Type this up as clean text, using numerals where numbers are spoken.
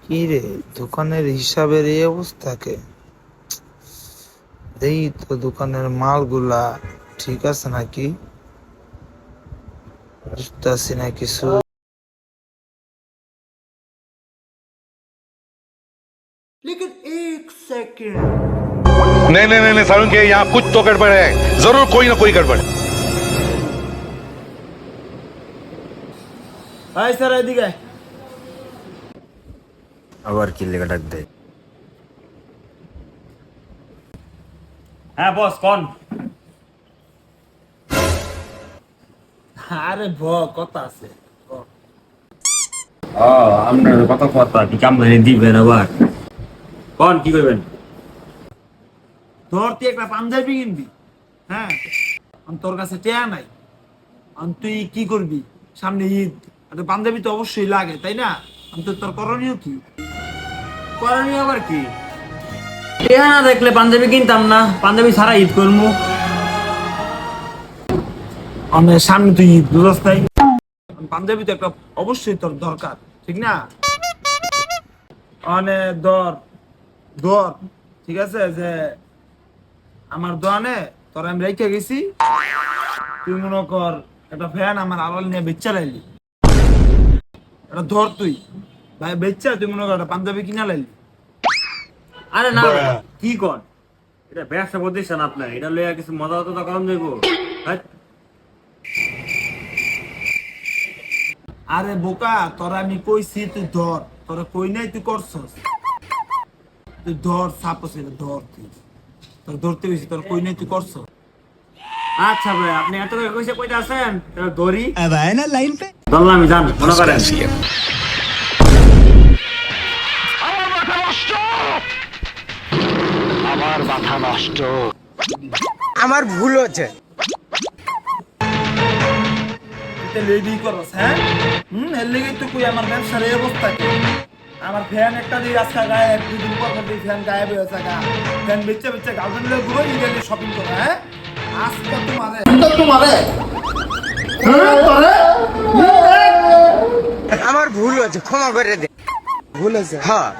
কি রে, দোকানের হিসাবের এই অবস্থাকে দেই তো, দোকানের মালগুলা ঠিক আছে নাকি, বুঝতেছি না কিছু। लेकिन एक सेकंड। नहीं नहीं नहीं नहीं, सारुण के यहाँ कुछ तो गड़बड़ है, जरूर कोई ना कोई गड़बड़। हाय सर एदिকে আবার কি লেখা ডাক দেয়? হ্যাঁ বস কোন? আরে ভ কথা আছে। ও আপনার কত কথা কি কাম ধরে দিবেন আবার? কোন কি করবেন? তোর তুই একটা পাঞ্জাবি কিনবি, হ্যাঁ তোর কাছে টেয়া নাই, তুই কি করবি? সামনে ঈদ, একটা পাঞ্জাবি তো অবশ্যই লাগে তাই না? তোর করণীয় কি? করণীয় আবার কি? টেহা না দেখলে পাঞ্জাবি কিনতাম না, পাঞ্জাবি ছাড়া ঈদ করবো। সামনে তুই ঈদ বুঝস তাই, পাঞ্জাবি তো একটা অবশ্যই তোর দরকার, ঠিক না? ধর ধর ঠিক আছে, যে আমার দোকানে তোর আমি রেখে গেছি, তুই মনে কর একটা ফ্যান আমার আড়াল নিয়ে বেচা লাইলি, এটা ধর তুই ভাই বেচা, তুই মনে কর একটা পাঞ্জাবি কিনা লাইলি। আরে না কি কর, এটা ব্যবসা প্রতিষ্ঠান আপনার, এটা লইয়া কিছু মজা হতো তো কম যাইব। আরে বোকা, তোরা আমি কইছি তুই ধর, তোরা কই নাই তুই করছস, তুই ধর সাপোস ধর, তুই তোর ধরতে গেছি, তোর কই নাই তুই করছস। আচ্ছা ভাই আপনি এত করে কইছে কইতে আছেন, ধরি ধরলাম, আমি জান মনে করেন। আমার ভুল হচ্ছে। লেডি করস, হ্যাঁ এর লেগেই তো কই আমার ব্যবসার এই অবস্থা কি। আমার ফ্যান একটা দিয়ে রাস্তা গায়ে দুদিন পর পর ফ্যান গায়েব হয়ে আছে, ফ্যান বেচে বেচে গার্লফ্রেন্ড লোক ঘুরে ইডেলে শপিং করে, হ্যাঁ আজকে তোমারে আমার ভুল হচ্ছে, ক্ষমা করে দে। ভুল হয়েছে, হ্যাঁ।